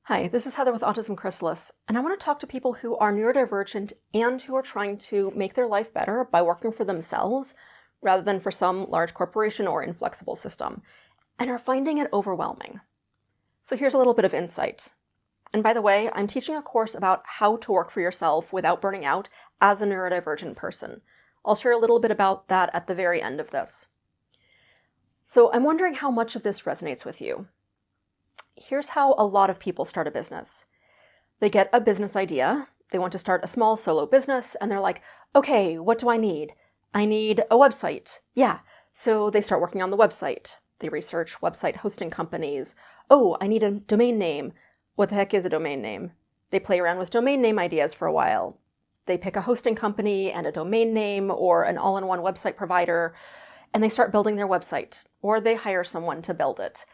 Hi, this is Heather with Autism Chrysalis, and I want to talk to people who are neurodivergent and who are trying to make their life better by working for themselves rather than for some large corporation or inflexible system, and are finding it overwhelming. So here's a little bit of insight. And by the way, I'm teaching a course about how to work for yourself without burning out as a neurodivergent person. I'll share a little bit about that at the very end of this. So I'm wondering how much of this resonates with you. Here's how a lot of people start a business. They get a business idea, they want to start a small solo business, and they're like, okay, what do I need? I need a website. Yeah, so they start working on the website. They research website hosting companies. Oh, I need a domain name. What the heck is a domain name? They play around with domain name ideas for a while. They pick a hosting company and a domain name or an all-in-one website provider, and they start building their website, or they hire someone to build it.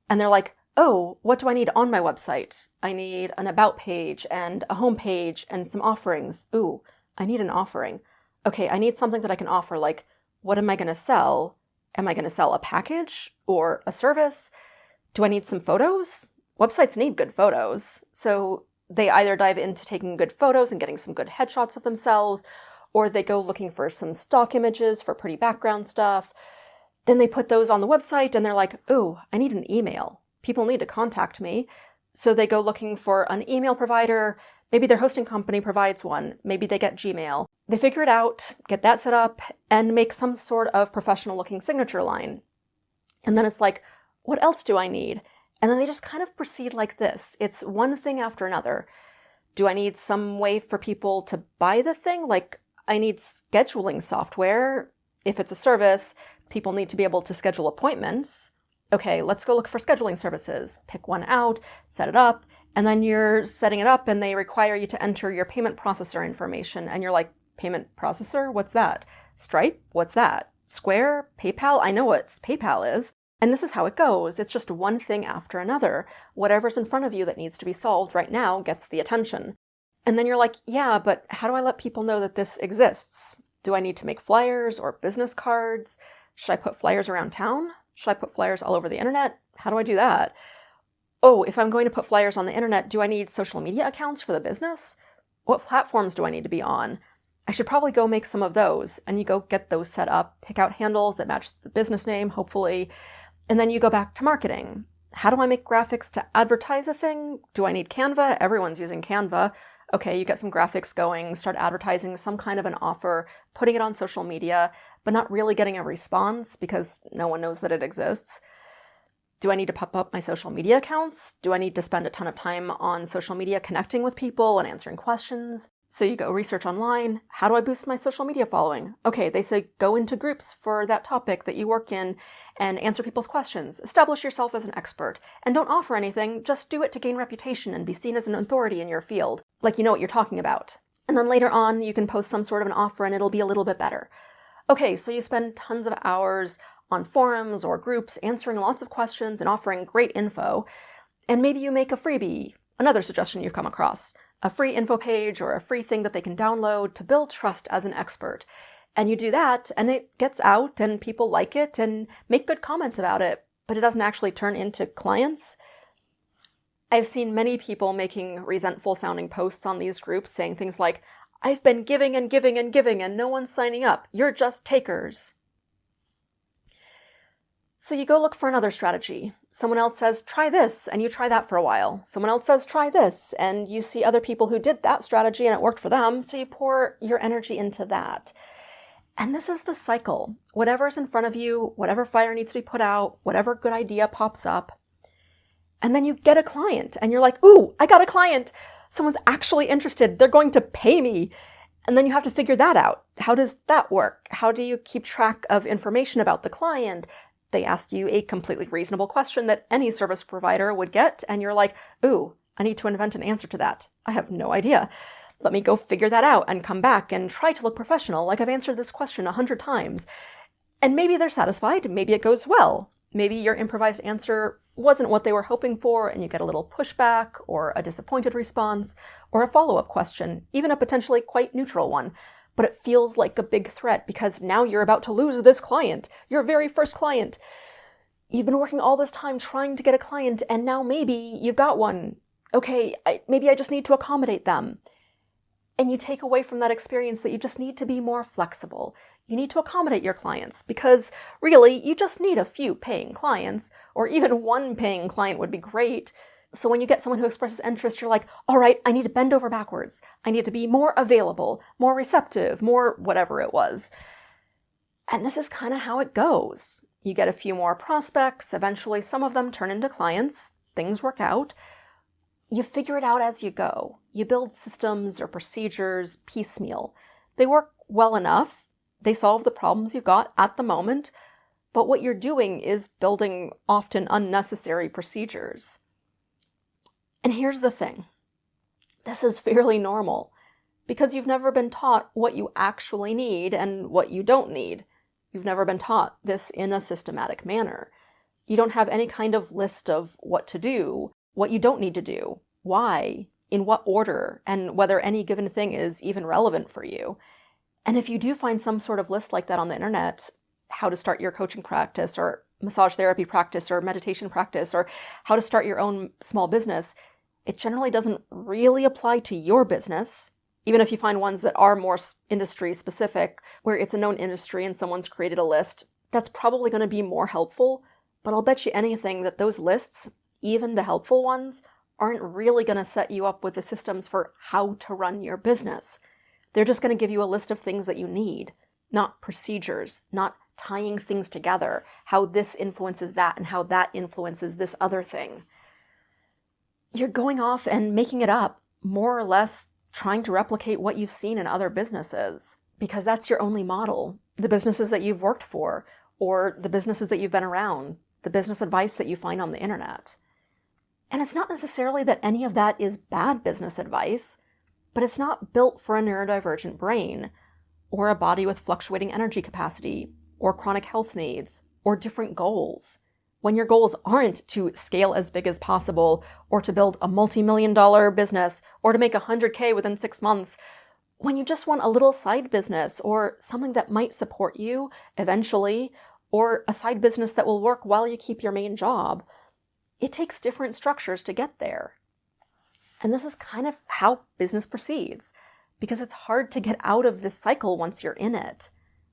And they're like, oh, what do I need on my website? I need an about page and a home page and some offerings. Ooh, I need an offering. Okay, I need something that I can offer, like, what am I going to sell? Am I going to sell a package or a service? Do I need some photos? Websites need good photos. So they either dive into taking good photos and getting some good headshots of themselves, or they go looking for some stock images for pretty background stuff. Then they put those on the website and they're like, ooh, I need an email. People need to contact me. So they go looking for an email provider. Maybe their hosting company provides one. Maybe they get Gmail. They figure it out, get that set up, and make some sort of professional looking signature line. And then it's like, what else do I need? And then they just kind of proceed like this. It's one thing after another. Do I need some way for people to buy the thing? Like, I need scheduling software. If it's a service, people need to be able to schedule appointments. Okay, let's go look for scheduling services. Pick one out, set it up, and then you're setting it up and they require you to enter your payment processor information. And you're like, payment processor? What's that? Stripe? What's that? Square? PayPal? I know what PayPal is. And this is how it goes. It's just one thing after another. Whatever's in front of you that needs to be solved right now gets the attention. And then you're like, yeah, but how do I let people know that this exists? Do I need to make flyers or business cards? Should I put flyers around town? Should I put flyers all over the internet? How do I do that? Oh, if I'm going to put flyers on the internet, do I need social media accounts for the business? What platforms do I need to be on? I should probably go make some of those. And you go get those set up, pick out handles that match the business name, hopefully. And then you go back to marketing. How do I make graphics to advertise a thing? Do I need Canva? Everyone's using Canva. Okay, you get some graphics going, start advertising some kind of an offer, putting it on social media, but not really getting a response because no one knows that it exists. Do I need to pop up my social media accounts? Do I need to spend a ton of time on social media connecting with people and answering questions? So you go research online. How do I boost my social media following? Okay, they say go into groups for that topic that you work in and answer people's questions. Establish yourself as an expert. And don't offer anything, just do it to gain reputation and be seen as an authority in your field, like you know what you're talking about. And then later on, you can post some sort of an offer and it'll be a little bit better. Okay, so you spend tons of hours on forums or groups answering lots of questions and offering great info. And maybe you make a freebie, another suggestion you've come across. A free info page or a free thing that they can download to build trust as an expert. And you do that and it gets out and people like it and make good comments about it, but it doesn't actually turn into clients. I've seen many people making resentful sounding posts on these groups saying things like, I've been giving and giving and giving and no one's signing up. You're just takers. So you go look for another strategy. Someone else says, try this, and you try that for a while. Someone else says, try this, and you see other people who did that strategy and it worked for them, so you pour your energy into that. And this is the cycle. Whatever's in front of you, whatever fire needs to be put out, whatever good idea pops up, and then you get a client, and you're like, ooh, I got a client. Someone's actually interested. They're going to pay me. And then you have to figure that out. How does that work? How do you keep track of information about the client? They ask you a completely reasonable question that any service provider would get, and you're like, ooh, I need to invent an answer to that. I have no idea. Let me go figure that out and come back and try to look professional, like I've answered this question 100 times. And maybe they're satisfied, maybe it goes well. Maybe your improvised answer wasn't what they were hoping for, and you get a little pushback, or a disappointed response, or a follow-up question, even a potentially quite neutral one. But it feels like a big threat because now you're about to lose this client, your very first client. You've been working all this time trying to get a client, and now maybe you've got one. okay, maybe I just need to accommodate them. And you take away from that experience that you just need to be more flexible. You need to accommodate your clients because really you just need a few paying clients, or even one paying client would be great. So when you get someone who expresses interest, you're like, all right, I need to bend over backwards. I need to be more available, more receptive, more whatever it was. And this is kind of how it goes. You get a few more prospects. Eventually, some of them turn into clients. Things work out. You figure it out as you go. You build systems or procedures piecemeal. They work well enough. They solve the problems you've got at the moment. But what you're doing is building often unnecessary procedures. And here's the thing. This is fairly normal because you've never been taught what you actually need and what you don't need. You've never been taught this in a systematic manner. You don't have any kind of list of what to do, what you don't need to do, why, in what order, and whether any given thing is even relevant for you. And if you do find some sort of list like that on the internet, how to start your coaching practice or massage therapy practice or meditation practice or how to start your own small business, it generally doesn't really apply to your business. Even if you find ones that are more industry specific, where it's a known industry and someone's created a list, that's probably going to be more helpful. But I'll bet you anything that those lists, even the helpful ones, aren't really going to set you up with the systems for how to run your business. They're just going to give you a list of things that you need, not procedures, not tying things together, how this influences that and how that influences this other thing. You're going off and making it up, more or less trying to replicate what you've seen in other businesses, because that's your only model. The businesses that you've worked for, or the businesses that you've been around, the business advice that you find on the internet. And it's not necessarily that any of that is bad business advice, but it's not built for a neurodivergent brain, or a body with fluctuating energy capacity, or chronic health needs, or different goals. When your goals aren't to scale as big as possible, or to build a multi-million-dollar business, or to make 100K within 6 months, when you just want a little side business, or something that might support you eventually, or a side business that will work while you keep your main job, it takes different structures to get there. And this is kind of how business proceeds, because it's hard to get out of this cycle once you're in it.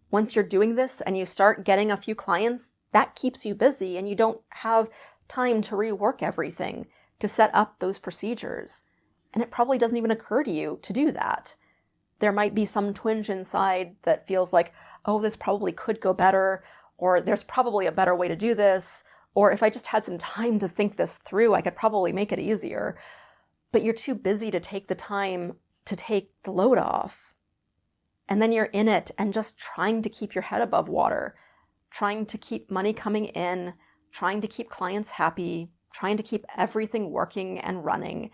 Once you're doing this and you start getting a few clients, that keeps you busy and you don't have time to rework everything, to set up those procedures. And it probably doesn't even occur to you to do that. There might be some twinge inside that feels like, oh, this probably could go better, or there's probably a better way to do this, or if I just had some time to think this through, I could probably make it easier. But you're too busy to take the time to take the load off. And then you're in it and just trying to keep your head above water, trying to keep money coming in, trying to keep clients happy, trying to keep everything working and running.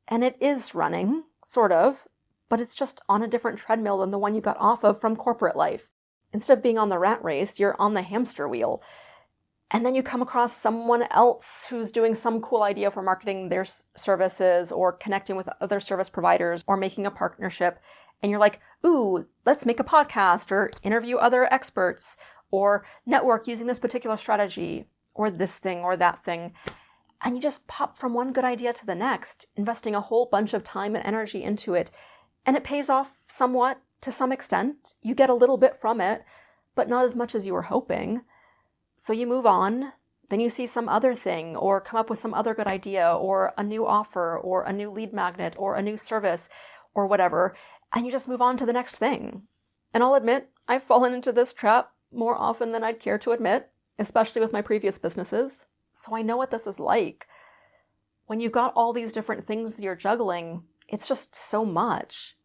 And it is running, sort of, but it's just on a different treadmill than the one you got off of from corporate life. Instead of being on the rat race, you're on the hamster wheel. And then you come across someone else who's doing some cool idea for marketing their services or connecting with other service providers or making a partnership. And you're like, ooh, let's make a podcast or interview other experts or network using this particular strategy or this thing or that thing. And you just pop from one good idea to the next, investing a whole bunch of time and energy into it. And it pays off somewhat to some extent. You get a little bit from it, but not as much as you were hoping. So you move on, then you see some other thing or come up with some other good idea or a new offer or a new lead magnet or a new service or whatever, and you just move on to the next thing. And I'll admit, I've fallen into this trap more often than I'd care to admit, especially with my previous businesses. So I know what this is like. When you've got all these different things that you're juggling, it's just so much.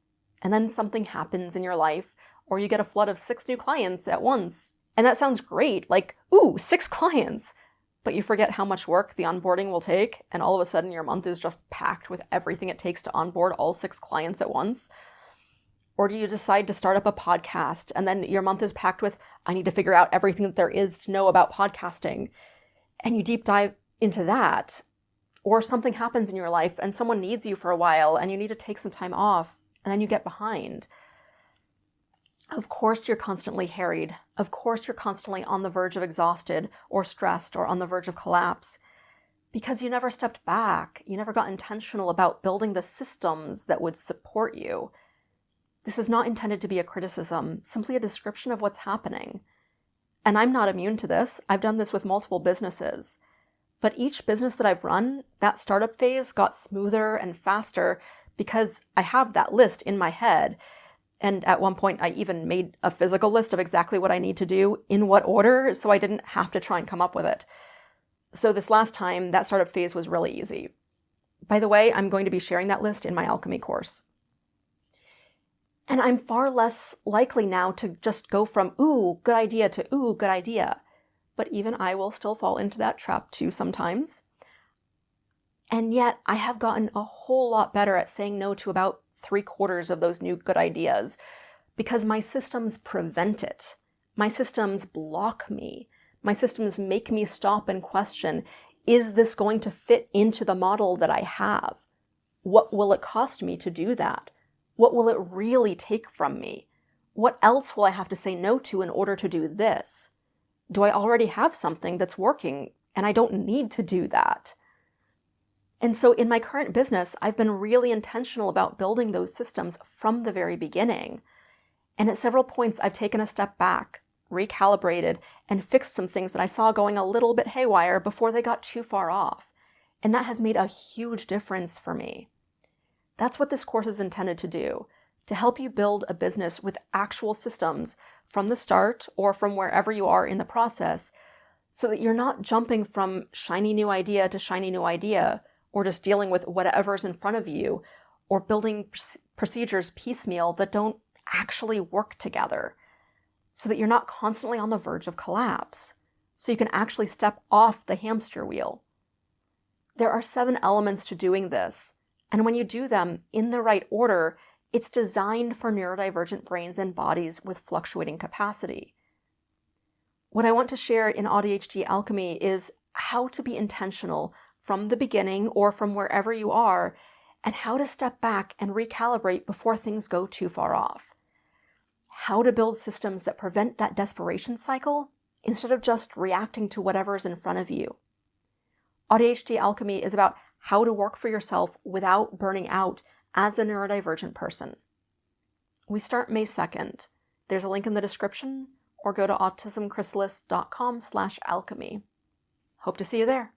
And then something happens in your life, or you get a flood of 6 new clients at once. And that sounds great, like, ooh, 6 clients. But you forget how much work the onboarding will take, and all of a sudden your month is just packed with everything it takes to onboard all 6 clients at once. Or do you decide to start up a podcast, and then your month is packed with, I need to figure out everything that there is to know about podcasting. And you deep dive into that. Or something happens in your life, and someone needs you for a while, and you need to take some time off, and then you get behind. Of course you're constantly harried. Of course you're constantly on the verge of exhausted or stressed or on the verge of collapse. Because you never stepped back. You never got intentional about building the systems that would support you. This is not intended to be a criticism, simply a description of what's happening. And I'm not immune to this. I've done this with multiple businesses. But each business that I've run, that startup phase got smoother and faster because I have that list in my head. And at one point, I even made a physical list of exactly what I need to do in what order, so I didn't have to try and come up with it. So this last time, that startup phase was really easy. By the way, I'm going to be sharing that list in my Alchemy course. And I'm far less likely now to just go from, ooh, good idea to, ooh, good idea. But even I will still fall into that trap too sometimes. And yet I have gotten a whole lot better at saying no to about 3/4 of those new good ideas because my systems prevent it. My systems block me. My systems make me stop and question, is this going to fit into the model that I have? What will it cost me to do that? What will it really take from me? What else will I have to say no to in order to do this? Do I already have something that's working and I don't need to do that? And so in my current business, I've been really intentional about building those systems from the very beginning. And at several points, I've taken a step back, recalibrated, and fixed some things that I saw going a little bit haywire before they got too far off. And that has made a huge difference for me. That's what this course is intended to do, to help you build a business with actual systems from the start or from wherever you are in the process, so that you're not jumping from shiny new idea to shiny new idea, or just dealing with whatever's in front of you, or building procedures piecemeal that don't actually work together, so that you're not constantly on the verge of collapse, so you can actually step off the hamster wheel. There are 7 elements to doing this, and when you do them in the right order, it's designed for neurodivergent brains and bodies with fluctuating capacity. What I want to share in AuDHD Alchemy is how to be intentional from the beginning or from wherever you are, and how to step back and recalibrate before things go too far off. How to build systems that prevent that desperation cycle instead of just reacting to whatever's in front of you. AuDHD Alchemy is about how to work for yourself without burning out as a neurodivergent person. We start May 2nd. There's a link in the description, or go to autismchrysalis.com/alchemy. Hope to see you there.